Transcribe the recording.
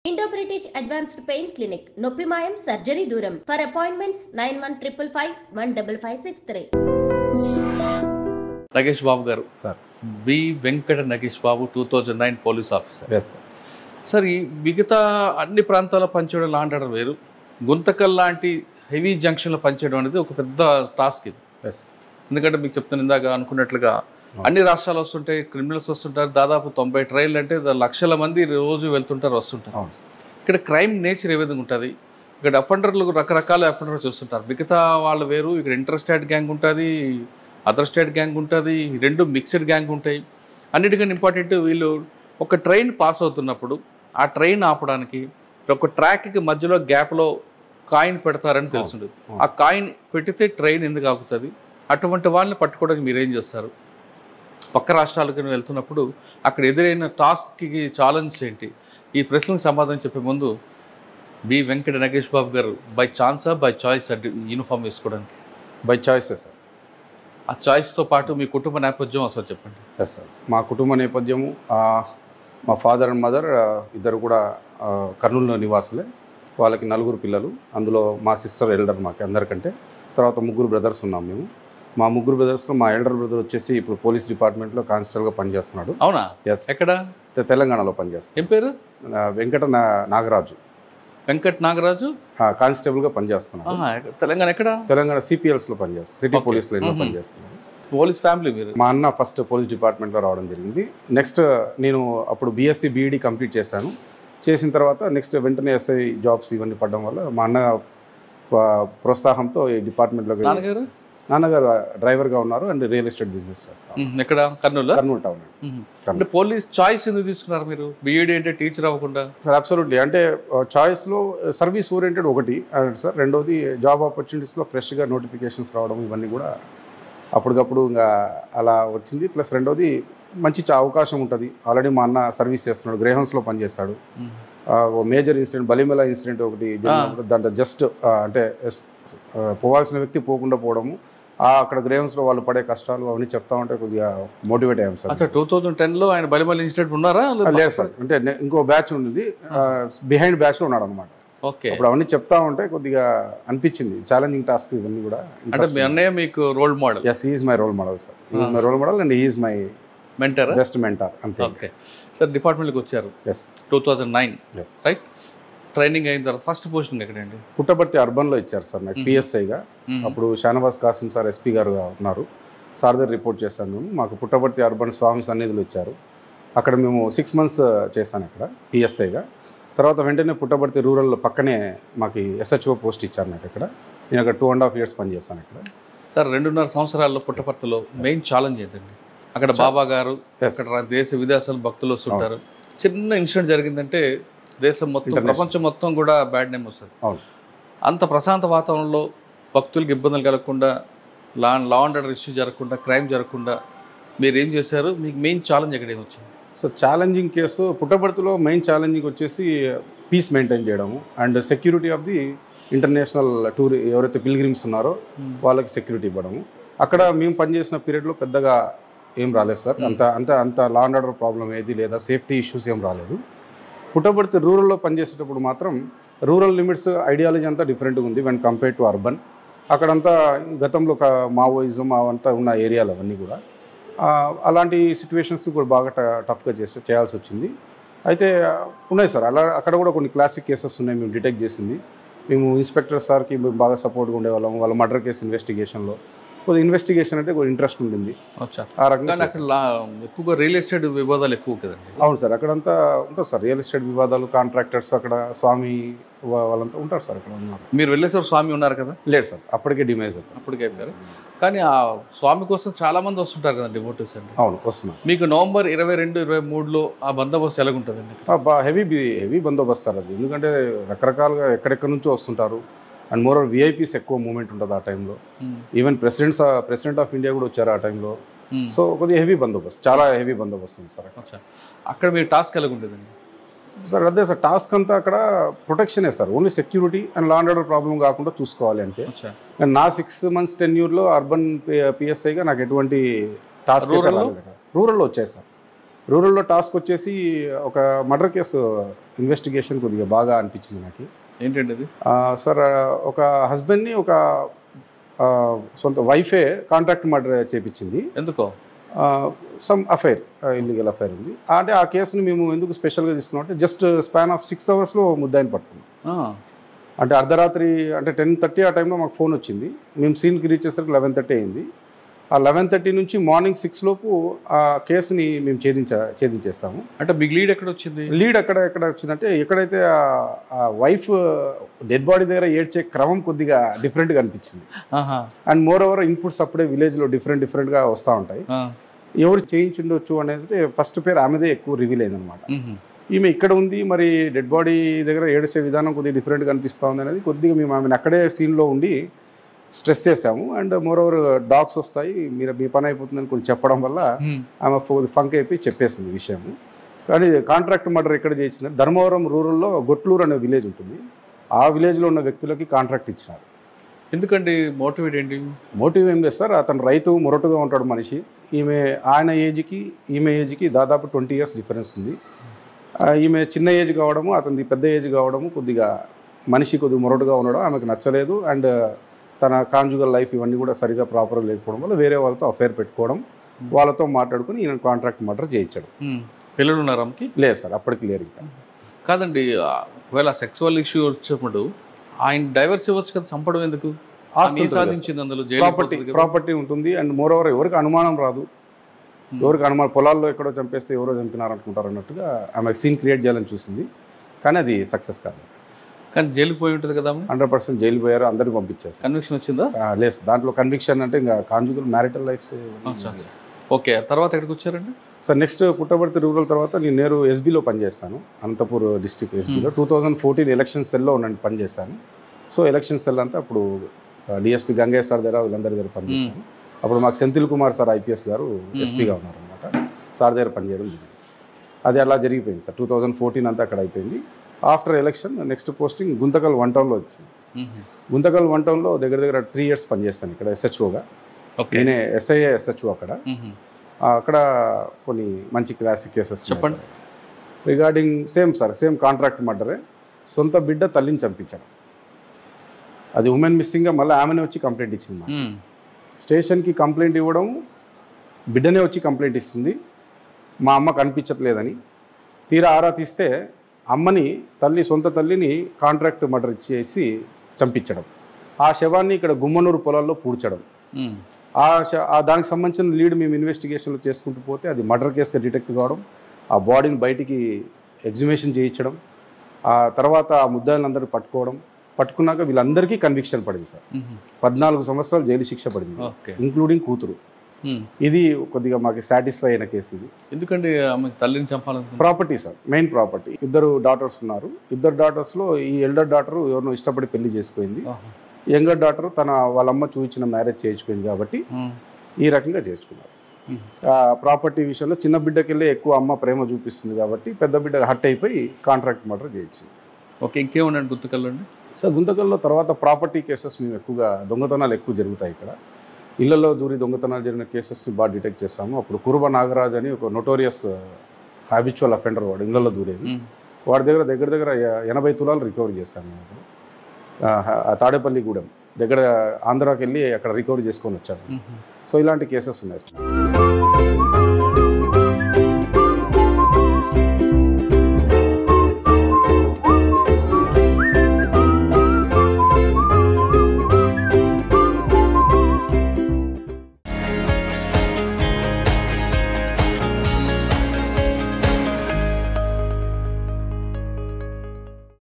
Indo British advanced pain clinic నొప్పి మాయం surgery దూరం ఫర్ అపాయింట్మెంట్స్ 9155515563. నగేష్ బాబు గారు sir B Venkata Nagesh Babu 2009 police officer. Yes sir. Sir ఈ మిగతా అన్ని ప్రాంతాల్లో పనిచేయడం లా అంటారు వేరు, గుంతకల్ లాంటి హెవీ జంక్షన్లో పనిచేయడం అనేది ఒక పెద్ద టాస్క్ ఇది. ఎస్ ఎందుకంటే మీకు చెప్తాను ఇందాక అనుకున్నట్లుగా అన్ని రాష్ట్రాలు వస్తుంటాయి, క్రిమినల్స్ వస్తుంటారు, దాదాపు 90 ట్రైన్లు అంటే లక్షల మంది రోజు వెళ్తుంటారు వస్తుంటారు. ఇక్కడ క్రైమ్ నేచర్ ఏ విధంగా ఉంటుంది, ఇక్కడ అఫెండర్లు రకరకాల అఫెండర్లు చూస్తుంటారు, మిగతా వాళ్ళు వేరు, ఇక్కడ ఇంటర్ స్టేట్ గ్యాంగ్ ఉంటుంది, అదర్ స్టేట్ గ్యాంగ్ ఉంటుంది, రెండు మిక్స్డ్ గ్యాంగ్ ఉంటాయి. అన్నిటికన్నా ఇంపార్టెంట్ వీళ్ళు ఒక ట్రైన్ పాస్ అవుతున్నప్పుడు ఆ ట్రైన్ ఆపడానికి ఒక ట్రాక్కి మధ్యలో గ్యాప్లో కాయిన్ పెడతారని తెలుస్తుంది. ఆ కాయిన్ పెట్టితే ట్రైన్ ఎందుకు ఆగుతుంది, అటువంటి వాళ్ళని పట్టుకోవడానికి మీరేం చేస్తారు? పక్క రాష్ట్రాలకు వెళ్తున్నప్పుడు అక్కడ ఎదురైన టాస్క్కి ఛాలెంజ్ ఏంటి? ఈ ప్రశ్నలకు సమాధానం చెప్పే ముందు బి వెంకట నగేష్ బాబు గారు బై ఛాన్సా బై చాయిస్ యూనిఫామ్ వేసుకోవడానికి? బై చాయిసే సార్. ఆ చాయిస్తో పాటు మీ కుటుంబ నేపథ్యం అసలు చెప్పండి. Yes sir. మా కుటుంబ నేపథ్యము మా ఫాదర్ అండ్ మదర్ ఇద్దరు కూడా కర్నూలులో నివాసులే. వాళ్ళకి 4 పిల్లలు, అందులో మా సిస్టర్ ఎల్డర్ మాకు అందరికంటే. తర్వాత 3 బ్రదర్స్ ఉన్నాం మేము. మా 3 బ్రదర్స్లో మా ఎల్డర్ బ్రదర్ వచ్చేసి ఇప్పుడు పోలీస్ డిపార్ట్మెంట్లో కానిస్టేబుల్గా పనిచేస్తున్నాడు. అవునా? ఎస్. ఎక్కడ? తెలంగాణలో పనిచేస్తాడు. ఏం పేరు? వెంకట నాగరాజు. వెంకట్ నాగరాజు కానిస్టేబుల్గా పనిచేస్తున్నాడు. తెలంగాణ ఎక్కడ? తెలంగాణ సిపిఎల్స్లో పనిచేస్తాడు, సిటీ పోలీస్ లైన్లో పనిచేస్తున్నాడు. పోలీస్ ఫ్యామిలీ మీరు? మా అన్న ఫస్ట్ పోలీస్ డిపార్ట్మెంట్లో రావడం జరిగింది. నెక్స్ట్ నేను అప్పుడు బీఎస్సీ బీఈడీ కంప్లీట్ చేశాను. చేసిన తర్వాత నెక్స్ట్ వెంటనే ఎస్ఐ జాబ్స్ ఇవన్నీ పడడం వల్ల మా అన్న ప్రోత్సాహంతో ఈ డిపార్ట్మెంట్లోకి. నాన్నగారు డ్రైవర్గా ఉన్నారు అండ్ రియల్ ఎస్టేట్ బిజినెస్ చేస్తారు. ఎక్కడ? కర్నూలు టౌన్. అంటే పోలీస్ చాయిస్ ఎందుకు తీసుకున్నారు మీరు? బీఈడీ అంటే టీచర్ అవ్వకుండా? Sir absolutely. అంటే చాయిస్లో సర్వీస్ ఓరియంటెడ్ ఒకటి సార్, రెండోది జాబ్ ఆపర్చునిటీస్లో ఫ్రెష్గా నోటిఫికేషన్స్ రావడం ఇవన్నీ కూడా అప్పటికప్పుడు ఇంకా అలా వచ్చింది. ప్లస్ రెండోది మంచి అవకాశం ఉంటుంది. ఆల్రెడీ మా అన్న సర్వీస్ చేస్తున్నాడు, గ్రేహౌన్స్లో పనిచేస్తాడు. మేజర్ ఇన్సిడెంట్ బలిమెల ఇన్సిడెంట్ ఒకటి దాంట్లో జస్ట్ అంటే పోవాల్సిన వ్యక్తి పోకుండా పోవడము, అక్కడ గ్రేహౌన్స్లో వాళ్ళు పడే కష్టాలు అవన్నీ చెప్తా ఉంటే కొద్దిగా మోటివేట్ అయ్యాం సార్. 2010లో ఆయన బలిమెల ఇన్సిడెంట్ ఉన్నారా? లేదు సార్, అంటే ఇంకో బ్యాచ్ ఉంది, బిహైండ్ బ్యాచ్లో ఉన్నాడు అనమాట. ఓకే. ఇప్పుడు అవన్నీ చెప్తా ఉంటే కొద్దిగా అనిపించింది ఛాలెంజింగ్ టాస్క్ ఇవన్నీ కూడా. అంటే మీ అన్నయ్య మీకు role model? Yes, he is my role model sir. He is my role model and he is my mentor, best mentor అంతే. Okay sir. డిపార్ట్మెంట్కి వచ్చారు 2009 రైట్? ట్రైనింగ్ అయిన తర్వాత ఫస్ట్ పోస్టింగ్ ఎక్కడండి? పుట్టపర్తి అర్బన్లో ఇచ్చారు సార్ నాకు పిఎస్ఐగా. అప్పుడు షానవాజ్ కాసిం సార్ ఎస్పీ గారుగా ఉన్నారు. సార్ దగ్గర రిపోర్ట్ చేశాను మేము. మాకు పుట్టపర్తి అర్బన్ స్వామి సన్నిధులు ఇచ్చారు. అక్కడ మేము 6 months చేశాను అక్కడ పిఎస్ఐగా. తర్వాత వెంటనే పుట్టపర్తి రూరల్ పక్కనే మాకు ఎస్హెచ్ఓ పోస్ట్ ఇచ్చారు నాకు అక్కడ. నేను అక్కడ 2.5 years పనిచేస్తాను అక్కడ. సార్ 2.5 సంవత్సరాల్లో పుట్టపర్తిలో మెయిన్ ఛాలెంజ్ ఏంటండి? అక్కడ బాబా గారు, అక్కడ దేశ విదేశాలు భక్తులు వస్తుంటారు. చిన్న ఇన్సిడెంట్ జరిగిందంటే దేశం మొత్తం, ప్రపంచం మొత్తం కూడా బ్యాడ్ నేమ్ వస్తుంది. అంత ప్రశాంత వాతావరణంలో భక్తులకు ఇబ్బందులు కలగకుండా, లా అండ్ ఆర్డర్ ఇష్యూ జరగకుండా, క్రైమ్ జరగకుండా మీరు ఏం చేశారు? మీకు మెయిన్ ఛాలెంజ్ ఎక్కడ ఏమొచ్చింది? సో ఛాలెంజింగ్ కేసు పుట్టపర్తిలో మెయిన్ ఛాలెంజింగ్ వచ్చేసి పీస్ మెయింటైన్ చేయడము and security of the international tour ఎవరైతే పిల్గ్రిమ్స్ ఉన్నారో వాళ్ళకి సెక్యూరిటీ ఇవ్వడము. అక్కడ మేము పనిచేసిన పీరియడ్లో పెద్దగా ఏం రాలేదు సార్. అంత లా అండ్ ఆర్డర్ ప్రాబ్లం ఏది లేదా సేఫ్టీ ఇష్యూస్ ఏం రాలేదు. పుట్టపర్తి రూరల్లో పనిచేసేటప్పుడు మాత్రం రూరల్ లిమిట్స్ ఐడియాలజీ అంతా డిఫరెంట్గా ఉంది వెన్ కంపేర్ టు అర్బన్. అక్కడంతా గతంలో మావోయిజం అవంతా ఉన్న ఏరియాలు అవన్నీ కూడా. అలాంటి సిచ్యువేషన్స్ కూడా బాగా టఫ్గా చేయాల్సి వచ్చింది. అయితే ఉన్నాయి సార్ అక్కడ కూడా కొన్ని క్లాసిక్ కేసెస్ ఉన్నాయి మేము డిటెక్ట్ చేసింది. మేము ఇన్స్పెక్టర్ సార్కి మేము బాగా సపోర్ట్గా ఉండేవాళ్ళం. వాళ్ళ మర్డర్ కేసు ఇన్వెస్టిగేషన్లో కొద్దిగా ఇన్వెస్టిగేషన్ అంటే కొద్దిగా ఇంట్రెస్ట్ ఉండింది. ఆ రకంగా ఎక్కువగా రియల్ ఎస్టేట్ వివాదాలు ఎక్కువ కదండి? అవును సార్, అక్కడంతా ఉంటుంది సార్ రియల్ ఎస్టేట్ వివాదాలు. కాంట్రాక్టర్స్ అక్కడ స్వామి వాళ్ళంతా ఉంటారు సార్ అక్కడ ఉన్నారు. మీరు వెళ్ళేసారు, స్వామి ఉన్నారు కదా? లేదు సార్, అప్పటికే డిమైజ్ అవుతారు. అప్పటికే అయిపోయారు. కానీ ఆ స్వామి కోసం చాలా మంది వస్తుంటారు కదా డివోటీస్ అండి? అవును, వస్తున్నారు. మీకు నవంబర్ 22, 23లో ఆ బందోబస్తు ఎలాగుంటుందండి? హెవీ బందోబస్తు సార్ అది. ఎందుకంటే రకరకాలుగా ఎక్కడెక్కడి నుంచో వస్తుంటారు అండ్ మోర్ విఐపీస్ ఎక్కువ మూమెంట్ ఉంటుంది ఆ టైంలో. ఈవెన్ ప్రెసిడెంట్ ఆఫ్ ఇండియా కూడా వచ్చారు ఆ టైంలో. సో కొద్దిగా హెవీ బందోబస్తు, చాలా హెవీ బందోబస్తు ఉంది సార్ అక్కడ. మీరు టాస్క్ ఎలాగుంటుందండి సార్? అదే సార్, టాస్క్ అంతా అక్కడ ప్రొటెక్షనే sir. Only security and law and order problem కాకుండా చూసుకోవాలి అంతే. నా 6 months టెన్యూర్లో అర్బన్ పిఎస్ఐగా నాకు ఎటువంటి టాస్క్ రూరల్లో వచ్చాయి సార్. రూరల్లో టాస్క్ వచ్చేసి ఒక మర్డర్ కేసు ఇన్వెస్టిగేషన్ కొద్దిగా బాగా అనిపించింది నాకు. ఏంటండి అది? సార్, ఒక హస్బెండ్ని ఒక సొంత వైఫే కాంట్రాక్ట్ మర్డర్ చేయించింది. ఎందుకో? సమ్ అఫైర్, ఇల్లీగల్ అఫైర్ ఉంది. అంటే ఆ కేసుని మేము ఎందుకు స్పెషల్గా తీసుకున్నాం అంటే జస్ట్ స్పాన్ ఆఫ్ 6 అవర్స్లో ముద్దాయిని పట్టుకున్నాం. అంటే అర్ధరాత్రి అంటే 10:30 ఆ టైంలో మాకు ఫోన్ వచ్చింది. మేము సీన్కి రీచ్ చేసరికి 11:30 అయింది. ఆ 11:30 నుంచి మార్నింగ్ 6 లోపు ఆ కేసుని మేము ఛేదించేస్తాము. అంటే మీకు లీడ్ ఎక్కడ వచ్చింది? లీడ్ ఎక్కడ వచ్చిందంటే ఎక్కడైతే ఆ వైఫ్ డెడ్ బాడీ దగ్గర ఏడ్చే క్రమం కొద్దిగా డిఫరెంట్గా అనిపించింది. అండ్ మోర్ ఓవర్ ఇన్పుట్స్ అప్పుడే విలేజ్లో డిఫరెంట్గా వస్తూ ఉంటాయి. ఎవరు చేయించుండొచ్చు అనేది ఫస్ట్ పేరు ఆమెదే ఎక్కువ రివీల్ అయిందనమాట. ఈమె ఇక్కడ ఉంది, మరి డెడ్ బాడీ దగ్గర ఏడ్చే విధానం కొద్దిగా డిఫరెంట్గా అనిపిస్తూ ఉంది అనేది కొద్దిగా మేము ఆమెను అక్కడే సీన్లో ఉండి స్ట్రెస్ చేసాము. అండ్ మోర్ ఓవర్ డాగ్స్ వస్తాయి, మీ పని అయిపోతుందని కొంచెం చెప్పడం వల్ల ఆమె ఫంక్ అయిపోయి చెప్పేసింది విషయము. కానీ కాంట్రాక్ట్ మర్డర్ ఎక్కడ చేయించింది, ధర్మవరం రూరల్లో గొట్లూరు అనే విలేజ్ ఉంటుంది. ఆ విలేజ్లో ఉన్న వ్యక్తులకి కాంట్రాక్ట్ ఇచ్చినారు. ఎందుకండి? మోటివేట్ ఏంటి? మోటివ్ ఏం లేదు సార్, అతను రైతు, మొరటుగా ఉంటాడు మనిషి. ఆయన ఏజ్కి ఈమె ఏజ్కి దాదాపు 20 years డిఫరెన్స్ ఉంది. ఈమె చిన్న ఏజ్ కావడము, అతనిది పెద్ద ఏజ్ కావడము, కొద్దిగా మనిషి కొద్దిగా మొరటుగా ఉండడం ఆమెకు నచ్చలేదు. అండ్ తన కాంజుగల్ లైఫ్ ఇవన్నీ కూడా సరిగా ప్రాపర్గా లేకపోవడం వల్ల వేరే వాళ్ళతో అఫేర్ పెట్టుకోవడం, వాళ్ళతో మాట్లాడుకుని ఈయన కాంట్రాక్ట్ మర్డర్ చేయించాడు. పిల్లలు ఉన్నారా ఆమెకి? లేదు సార్, అప్పటికి లేరు ఇంకా. కాదండి, ఒకవేళ సెక్సువల్ ఇష్యూ వచ్చినప్పుడు ఆయన డైవర్స్ ఇవ్వచ్చు కదా, చంపడం ఎందుకు? సాధించింది అందులో ప్రాపర్టీ ఉంటుంది. అండ్ మోర్ ఓవర్ ఎవరికి అనుమానం రాదు, ఎవరికి అనుమానం, పొలాల్లో ఎక్కడో చంపేస్తే ఎవరో చంపినారు అనుకుంటారు అన్నట్టుగా ఆమె సీన్ క్రియేట్ చేయాలని చూసింది. కానీ అది సక్సెస్ కాదు. కానీ జైలుకి పోయి ఉంటుంది కదా? 100% జైలు పోయారు, అందరినీ పంపించారు. కన్విక్షన్ వచ్చిందా? లేదు, దాంట్లో కన్విక్షన్ అంటే ఇంకా కాంజుగల్ మ్యారిటల్ లైఫ్స్. ఓకే, తర్వాత ఎక్కడికి వచ్చారండి సార్? నెక్స్ట్ పుట్టపర్తి రూరల్ తర్వాత నేను నేరు ఎస్బీలో పనిచేస్తాను, అనంతపూర్ డిస్ట్రిక్ట్ ఎస్బీలో. 2014 ఎలక్షన్ సెల్లో పనిచేశాను. సో ఎలక్షన్ సెల్ అంతా అప్పుడు డిఎస్పీ గంగయ్య సార్ దగ్గర వీళ్ళందరి దగ్గర పనిచేశాను. అప్పుడు మాకు సెంథిల్ కుమార్ సార్ ఐపీఎస్ గారు ఎస్పీగా ఉన్నారనమాట. సార్ దగ్గర పనిచేయడం జరిగింది. అది అలా జరిగిపోయింది సార్. 2014 అంతా అక్కడ అయిపోయింది. After election next posting Guntakal 1 టౌన్లో వచ్చింది. గుంతకల్ 1 టౌన్లో దగ్గర 3 years పనిచేస్తాను ఇక్కడ ఎస్హెచ్ఓగా. నేనే ఎస్ఐఏ ఎస్హెచ్ఓ అక్కడ. అక్కడ కొన్ని మంచి క్లాసిక్ కేసెస్ చెప్పండి. రిగార్డింగ్ సేమ్ కాంట్రాక్ట్ మర్డరే. సొంత బిడ్డ తల్లిని చంపించడం, అది ఉమెన్ మిస్సింగ్గా మళ్ళీ ఆమెనే వచ్చి కంప్లైంట్ ఇచ్చింది. స్టేషన్కి కంప్లైంట్ ఇవ్వడం, బిడ్డనే వచ్చి కంప్లైంట్ ఇస్తుంది మా అమ్మ కనిపించట్లేదని. తీరా ఆరా తీస్తే అమ్మని, సొంత తల్లిని కాంట్రాక్ట్ మర్డర్ చేసి చంపించడం, ఆ శవాన్ని ఇక్కడ గుమ్మనూరు పొలాల్లో పూడ్చడం. దానికి సంబంధించిన లీడ్ మేము ఇన్వెస్టిగేషన్లో చేసుకుంటూ పోతే అది మర్డర్ కేసుగా డిటెక్ట్ కావడం, ఆ బాడీని బయటికి ఎగ్జిబిషన్ చేయించడం, ఆ తర్వాత ఆ ముద్దాయిలందరూ పట్టుకున్నాక వీళ్ళందరికీ కన్విక్షన్ పడింది సార్. 14 సంవత్సరాలు జైలు శిక్ష పడింది, ఇంక్లూడింగ్ కూతురు. ఇది కొద్దిగా మాకు సాటిస్ఫై అయిన కేసు ఇది. ఎందుకంటే ఆమె తల్లిని చంపాలని property sir, main property. 2 daughters ఉన్నారు. 2 daughtersలో ఈ ఎల్డర్ డాటర్ ఎవరినో ఇష్టపడి పెళ్లి చేసుకుంది. యంగర్ డాటర్ వాళ్ళమ్మ చూపించిన మ్యారేజ్ చేయించుకుంది కాబట్టి ఈ రకంగా చేసుకున్నారు. ప్రాపర్టీ విషయంలో చిన్న బిడ్డకెళ్ళి ఎక్కువ అమ్మ ప్రేమ చూపిస్తుంది కాబట్టి పెద్ద బిడ్డ హట్ అయిపోయి కాంట్రాక్ట్ మర్డర్ చేయించింది. ఓకే, ఇంకేమున్నాయండి గుంతకల్లో? సార్ గుంతకల్లో తర్వాత ప్రాపర్టీ కేసెస్ మేము ఎక్కువగా దొంగతనాలు ఎక్కువ జరుగుతాయి ఇక్కడ. ఇళ్లలో దూరి దొంగతనాలు జరిగిన కేసెస్ని బాగా డిటెక్ట్ చేస్తాము. అప్పుడు కురుబ నాగరాజ్ అని ఒక నోటోరియస్ హ్యాబిచువల్ అఫెండర్, వాడు ఇళ్లలో దూరేది. వాడి దగ్గర 80 తులాలు రికవరీ చేస్తాను నేను. తాడేపల్లిగూడెం దగ్గర ఆంధ్రాకి వెళ్ళి అక్కడ రికవరీ చేసుకొని వచ్చాను. సో ఇలాంటి కేసెస్ ఉన్నాయి సార్.